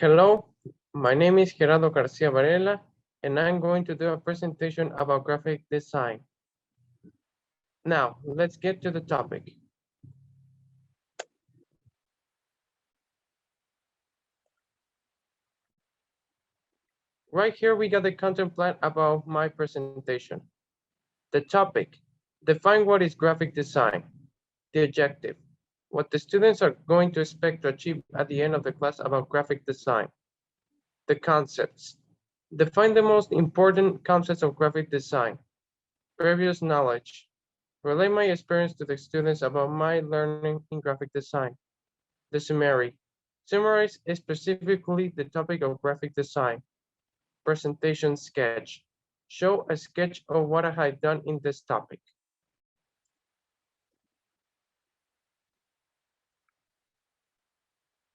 Hello, my name is Gerardo García Varela, and I'm going to do a presentation about graphic design. Now, let's get to the topic. Right here, we got the content plan about my presentation. The topic, define what is graphic design. The objective, what the students are going to expect to achieve at the end of the class about graphic design. The concepts, define the most important concepts of graphic design. Previous knowledge, relay my experience to the students about my learning in graphic design. The summary, summarize specifically the topic of graphic design. Presentation sketch, show a sketch of what I have done in this topic.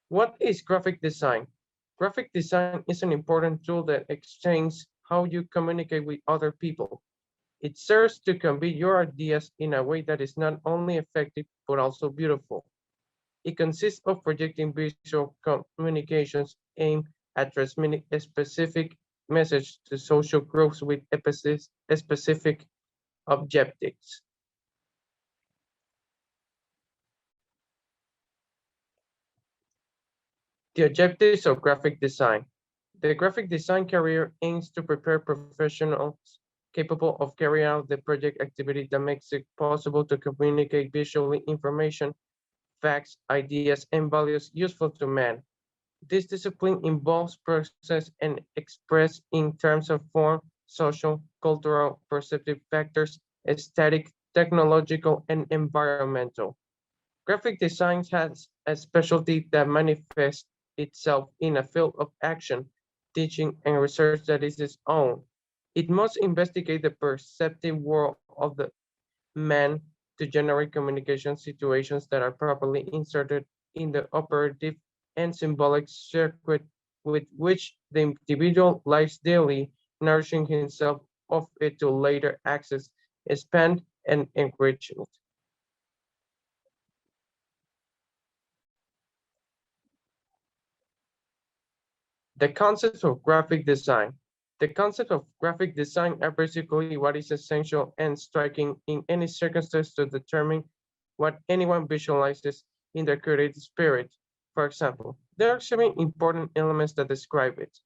What is graphic design? Graphic design is an important tool that explains how you communicate with other people. It serves to convey your ideas in a way that is not only effective, but also beautiful. It consists of projecting visual communications aimed at transmitting a specific message to social groups with specific objectives. The objectives of graphic design. The graphic design career aims to prepare professionals capable of carrying out the project activity that makes it possible to communicate visually information, facts, ideas, and values useful to man. This discipline involves process and expressed in terms of form, social, cultural, perceptive factors, aesthetic, technological, and environmental. Graphic design has a specialty that manifests itself in a field of action, teaching, and research that is its own. It must investigate the perceptive world of the man to generate communication situations that are properly inserted in the operative and symbolic circuit with which the individual lives daily, nourishing himself of it to later access, expand, and enrichment. The concepts of graphic design. The concepts of graphic design are basically what is essential and striking in any circumstance to determine what anyone visualizes in their creative spirit. For example, there are 7 important elements that describe it.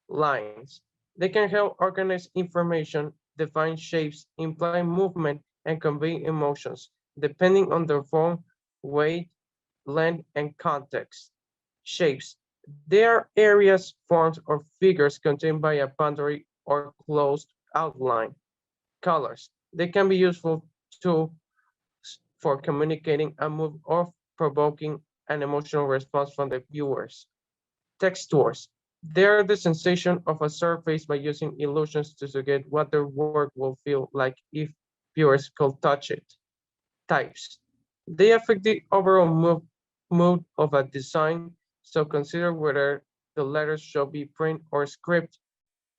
Lines. They can help organize information, define shapes, imply movement, and convey emotions, depending on their form, weight, length, and context. Shapes. They are areas, forms, or figures contained by a boundary or closed outline. Colors. They can be useful too for communicating a mood or provoking an emotional response from the viewers. Textures. They are the sensation of a surface by using illusions to suggest what their work will feel like if viewers could touch it. Types. They affect the overall mood of a design, so consider whether the letters should be print or script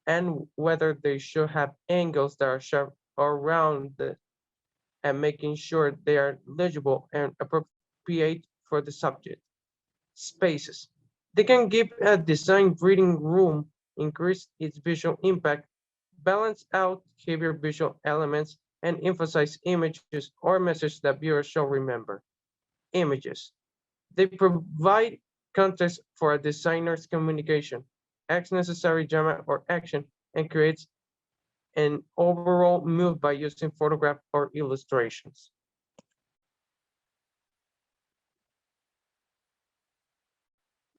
and whether they should have angles that are sharp or rounded and making sure they are legible and appropriate for the subject. Spaces. They can give a design breathing room, increase its visual impact, balance out heavier visual elements, and emphasize images or messages that viewers shall remember. Images. They provide context for a designer's communication, adds necessary drama or action, and creates an overall mood by using photograph or illustrations.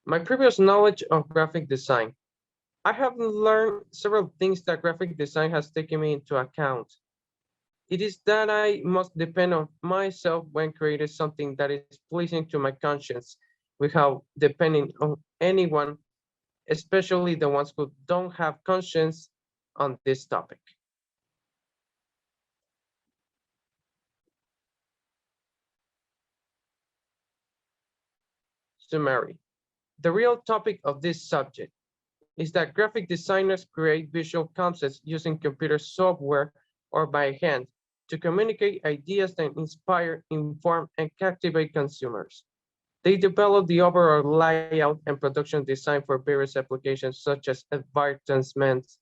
My previous knowledge of graphic design. I have learned several things that graphic design has taken me into account. It is that I must depend on myself when creating something that is pleasing to my conscience without depending on anyone, especially the ones who don't have conscience on this topic. Summary. The real topic of this subject is that graphic designers create visual concepts using computer software or by hand to communicate ideas that inspire, inform, and captivate consumers. They develop the overall layout and production design for various applications such as advertisements,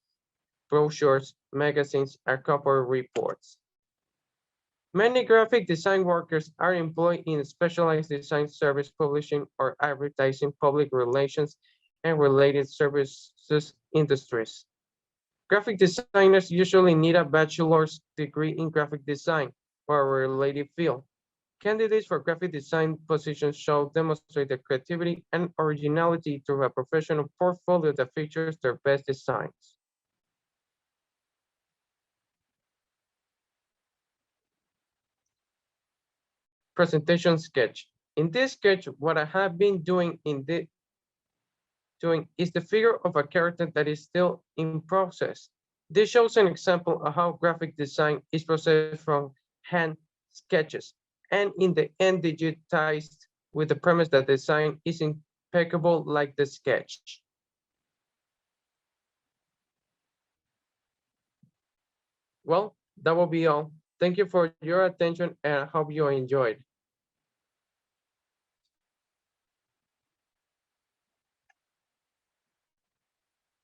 brochures, magazines, and corporate reports. Many graphic design workers are employed in specialized design service publishing or advertising, public relations, and related services industries. Graphic designers usually need a bachelor's degree in graphic design or a related field. Candidates for graphic design positions should demonstrate their creativity and originality through a professional portfolio that features their best designs. Presentation sketch. In this sketch, what I have been doing is the figure of a character that is still in process. This shows an example of how graphic design is processed from hand sketches and in the end digitized with the premise that the design is impeccable like the sketch. Well, that will be all. Thank you for your attention and I hope you enjoyed.